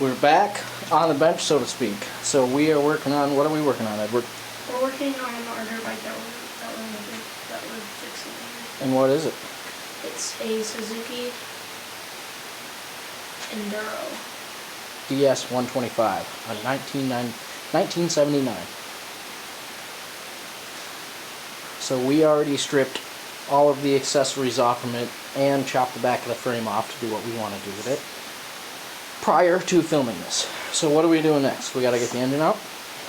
We're back on the bench, so to speak. So we are working on, what are we working on, Edward? We're working on our dirt bike that we're fixing. And what is it? It's a Suzuki Ds125, a 1979. So we already stripped all of the accessories off from it and chopped the back of the frame off to do what we want to do with it prior to filming this. So what are we doing next? We got to get the engine out?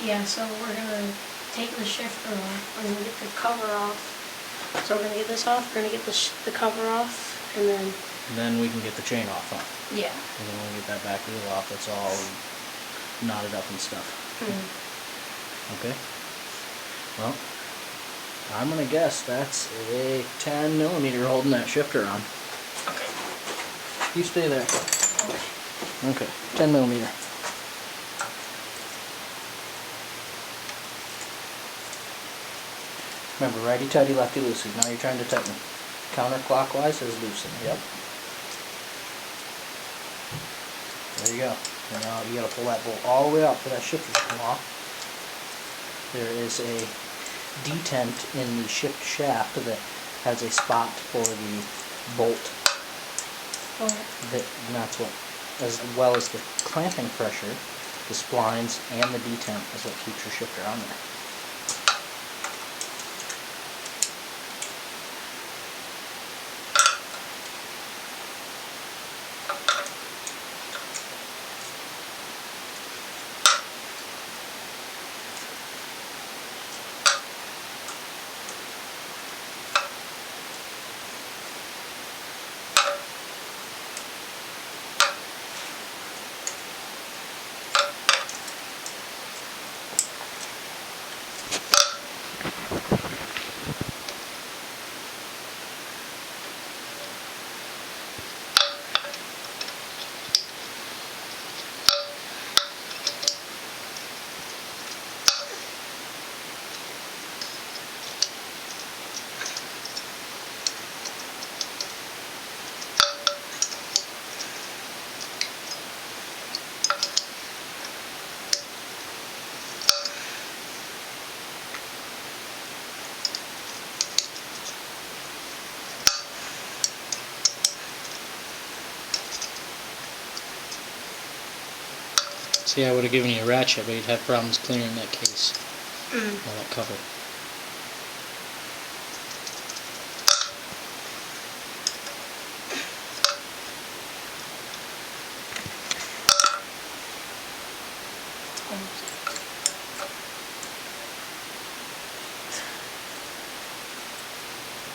Yeah, so we're going to take the shifter off. We're going to get the cover off. So we're going to get this off, we're going to get the cover off, and then we can get the chain off, huh? Yeah. And then we'll get that back wheel off. That's all knotted up and stuff. Okay. Well, I'm going to guess that's a 10mm holding that shifter on. Okay. You stay there. Okay, 10mm. Remember, righty-tighty, lefty-loosey. Now you're trying to tighten. Counterclockwise is loosen. Yep. There you go. And now you got to pull that bolt all the way up for that shifter to come off. There is a detent in the shift shaft that has a spot for the bolt. That's what, as well as the clamping pressure, the splines, and the detent is what keeps your shifter on there. See, I would have given you a ratchet, but you'd have problems clearing that case. Or that cover.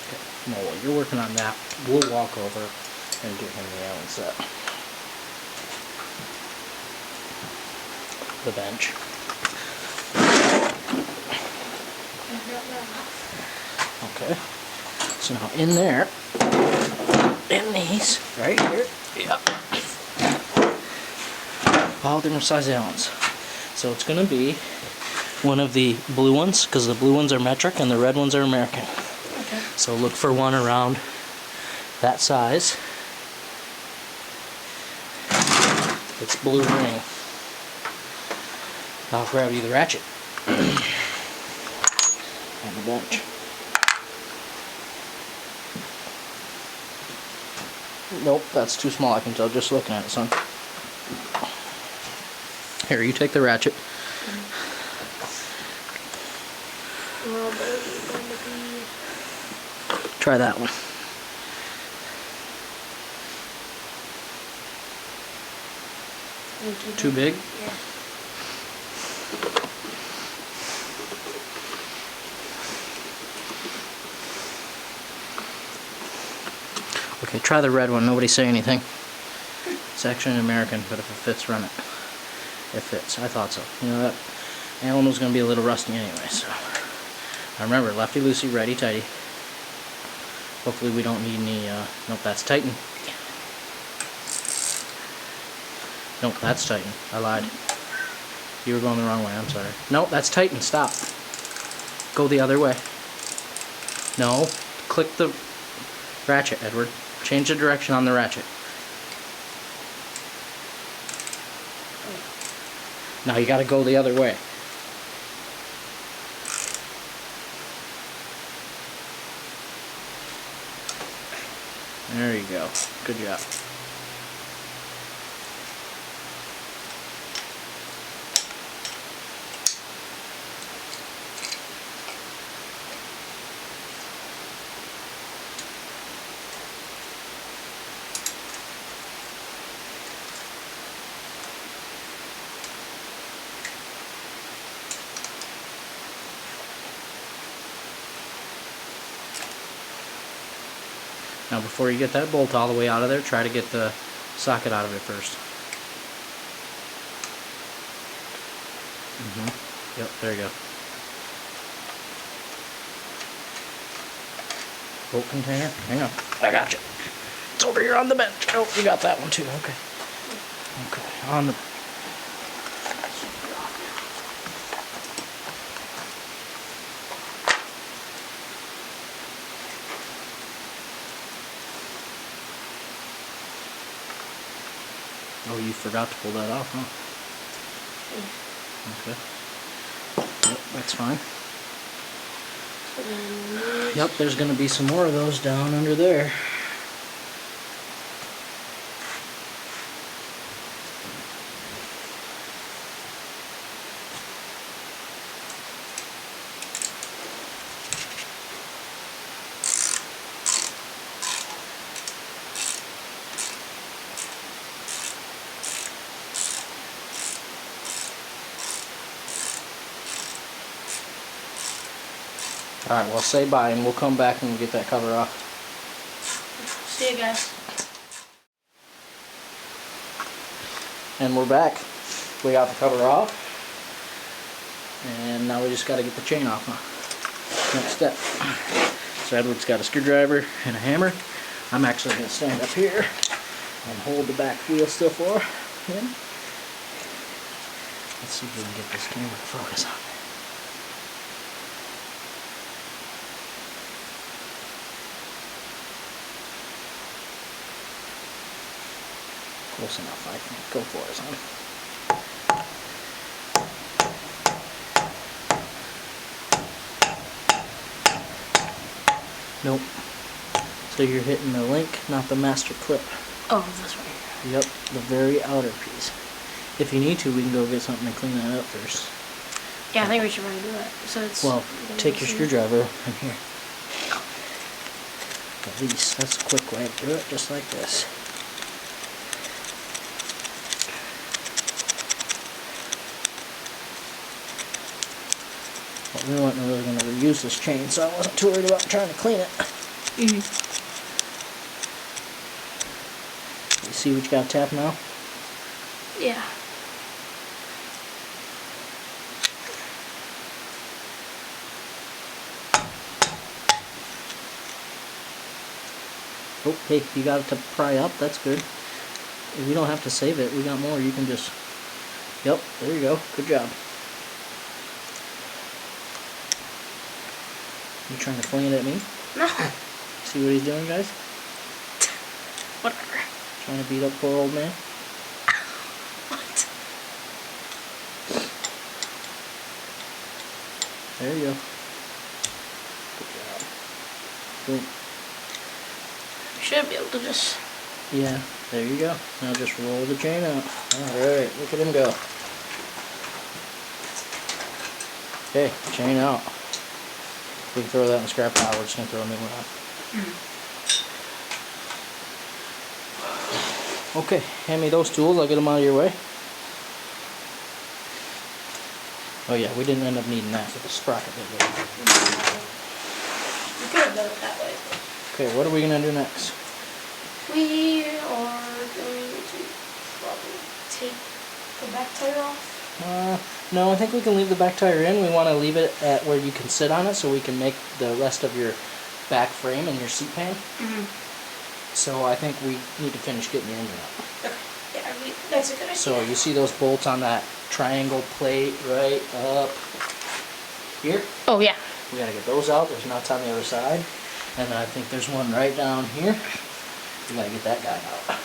Okay. Now while you're working on that, we'll walk over and give him the Allen set. The bench. Okay, so now in there, in these, right here, yep, all different size Allens. So it's going to be one of the blue ones, because the blue ones are metric and the red ones are American. Okay. So look for one around that size. It's blue ring. I'll grab you the ratchet on the bench. Nope, that's too small, I can tell just looking at it, son. Here, you take the ratchet. Try that one. Too big? Yeah. Okay, try the red one. Nobody say anything. It's actually an American, but if it fits, run it. It fits. I thought so. You know, that Allen was going to be a little rusty anyway, so. Now remember, lefty-loosey, righty-tighty. Hopefully we don't need any, nope, that's tighten. Nope, that's tighten. I lied. You were going the wrong way, I'm sorry. Nope, that's tighten. Stop. Go the other way. No, click the ratchet, Edward. Change the direction on the ratchet. Now you got to go the other way. There you go. Good job. Now before you get that bolt all the way out of there, try to get the socket out of it first. Yep, there you go. Bolt container, hang on, I got you. It's over here on the bench. Oh, you got that one too, okay. Okay, on the... Oh, you forgot to pull that off, huh? Okay. Yep, that's fine. Yep, there's going to be some more of those down under there. Alright, well say bye and we'll come back and get that cover off. See you guys. And we're back. We got the cover off. And now we just got to get the chain off. Next step. So Edward's got a screwdriver and a hammer. I'm actually going to stand up here and hold the back wheel still for him. Let's see if we can get this camera to focus on it. Close enough, I think. Go for it, son. Nope. So you're hitting the link, not the master clip. Oh, this one. Yep, the very outer piece. If you need to, we can go get something to clean that up first. Yeah, I think we should probably do that. So it's. Well, take your screwdriver in here. At least, that's a quick way to do it, just like this. But we weren't really going to reuse this chain, so I wasn't too worried about trying to clean it. You see what you got to tap now? Yeah. Oh, hey, you got it to pry up, that's good. We don't have to save it, we got more, you can just... Yep, there you go, good job. You trying to fling it at me? No. See what he's doing, guys? Whatever. Trying to beat up poor old man? What? There you go. Good job. Boom. We should be able to just... Yeah, there you go. Now just roll the chain out. Alright, look at him go. Okay, chain out. We can throw that in the scrap pile. We're just going to throw a new one out. Okay, hand me those tools. I'll get them out of your way. Oh yeah, we didn't end up needing that for the sprocket, did we? We could have done it that way. Okay, what are we going to do next? We are going to probably take the back tire off. No, I think we can leave the back tire in. We want to leave it at where you can sit on it so we can make the rest of your back frame and your seat pan. So I think we need to finish getting your engine up. Okay, yeah, that's a good idea. So you see those bolts on that triangle plate right up here? Oh, yeah. We got to get those out. There's nuts on the other side. And I think there's one right down here. We got to get that guy out.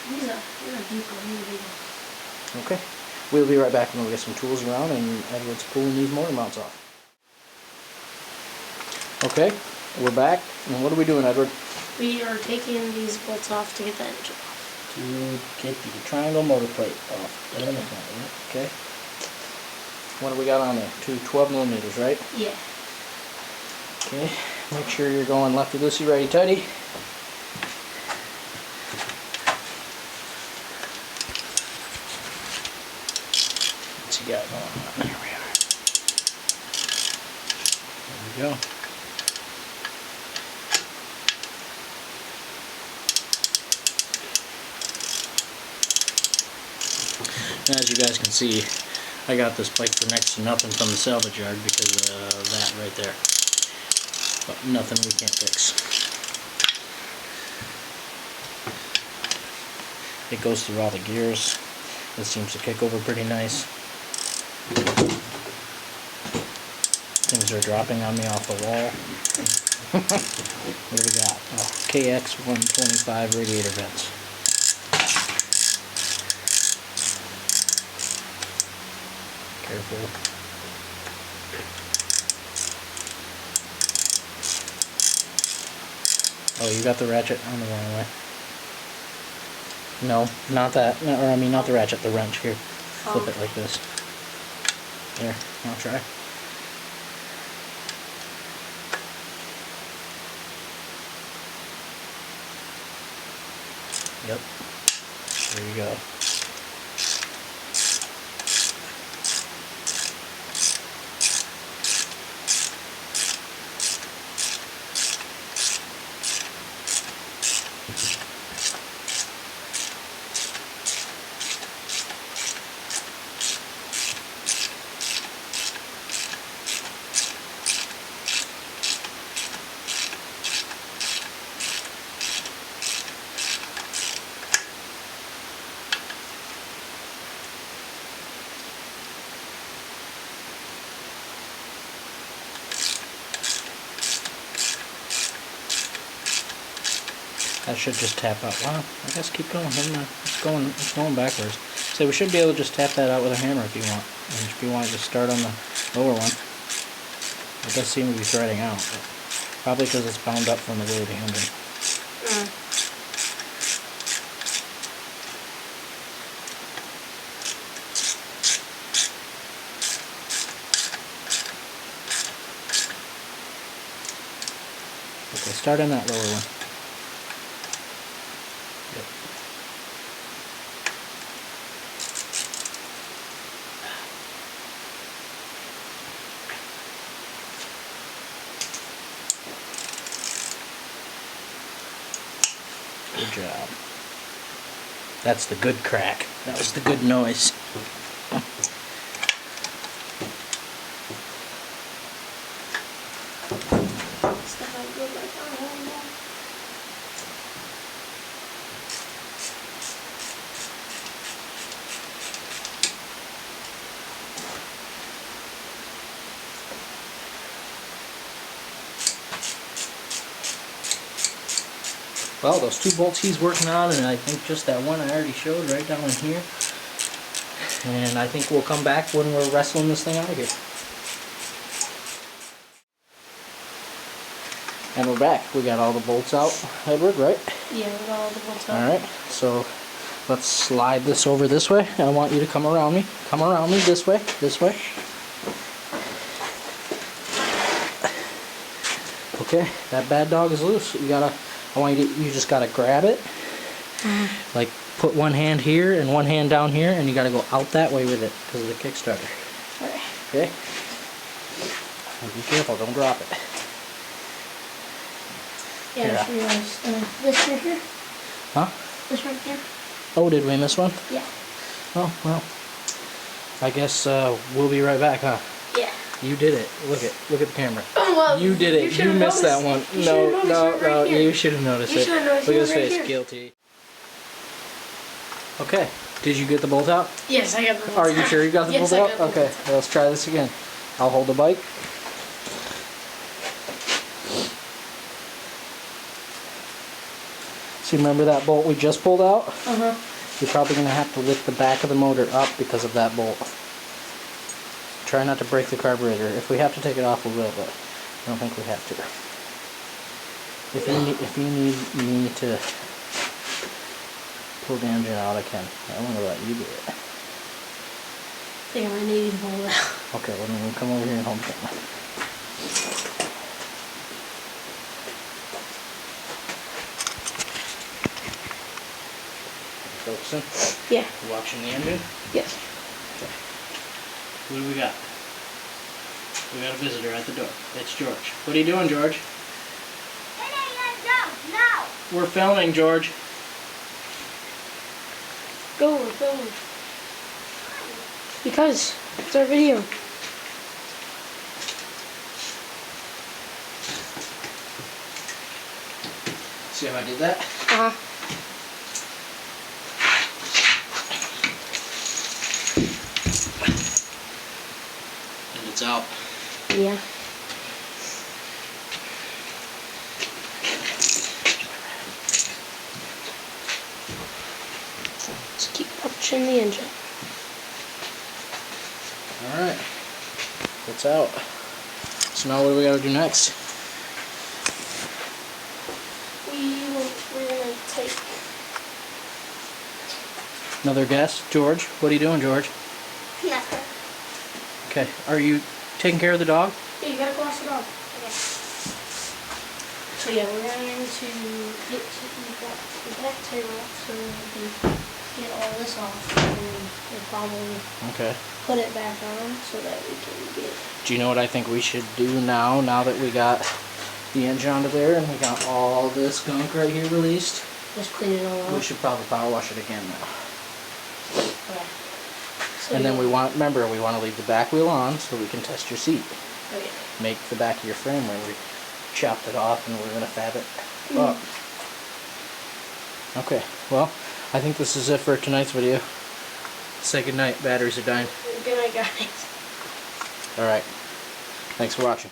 He's a deep one. He's a big one. Okay, we'll be right back when we get some tools around and Edward's pulling these motor mounts off. Okay, we're back, and what are we doing, Edward? We are taking these bolts off to get the engine off. To get the triangle motor plate off. In the front, right? Okay. What do we got on there? Two 12 millimeters, right? Yeah. Okay, make sure you're going lefty loosey, righty tighty. What's he got going on? There we are. There we go. As you guys can see, I got this bike for next to nothing from the salvage yard because of that right there. But nothing we can't fix. It goes through all the gears. It seems to kick over pretty nice. Things are dropping on me off the wall. What do we got? Oh, KX125 radiator vents. Careful. Oh, you got the ratchet on the wrong way. No, not that. No, or I mean, not the ratchet, the wrench. Here, flip it like this. There, I'll try. Yep. There you go. That should just tap out. Wow, I guess keep going. Never mind. It's going backwards. So we should be able to just tap that out with a hammer if you want. And if you want to just start on the lower one. It does seem to be threading out. But probably because it's bound up from the way of the engine. Okay, start on that lower one. Good job. That's the good crack. That was the good noise. Well, those two bolts he's working on, and I think just that one I already showed right down in here. And I think we'll come back when we're wrestling this thing out of here. And we're back. We got all the bolts out, Edward, right? Yeah, we got all the bolts out. Alright, so let's slide this over this way. I want you to come around me. Come around me this way, this way. Okay, that bad dog is loose. You just gotta grab it. Like put one hand here and one hand down here, and you gotta go out that way with it because of the Kickstarter. Okay? And be careful, don't drop it. Yeah, this right here. Huh? This right here. Oh, did we miss one? Yeah. Oh, well. I guess we'll be right back, huh? Yeah. You did it. Look at the camera. Oh, well, you did it. You missed that one. No. You should have noticed it. Look at his face. Guilty. Okay. Did you get the bolt out? Yes, I got the bolt out. Are you sure you got the bolt out? Okay. Let's try this again. I'll hold the bike. See, remember that bolt we just pulled out? Uh-huh. You're probably going to have to lift the back of the motor up because of that bolt. Try not to break the carburetor. If we have to take it off, we will, but I don't think we have to. If you need me to pull the engine out, I can. I want to let you do it. I think I might need to hold it out. Okay, well, then come over here and hold the camera. Focusing? Yeah. You watching the engine? Yes. Okay. What do we got? We got a visitor at the door. It's George. What are you doing, George? No! We're filming, George. Go, we're filming. Because it's our video. See how I did that? And it's out. Yeah. Just keep punching the engine. Alright. It's out. So now what do we gotta do next? We're gonna take. Another guess? George? What are you doing, George? Nothing. Okay. Are you taking care of the dog? Yeah, you gotta go wash the dog. Okay. So yeah, we're going to get the back tire off so we can get all this off, and we'll probably Okay. put it back on so that we can get. Do you know what I think we should do now that we got the engine onto there and we got all this gunk right here released? Just clean it all We out. should probably power wash it again now. Okay. So And then yeah. we want to leave the back wheel on so we can test your seat. Okay. Make the back of your frame where we chopped it off and we're going to fab it up. Okay, well, I think this is it for tonight's video. Say goodnight, batteries are dying. Good night, guys. Alright, thanks for watching.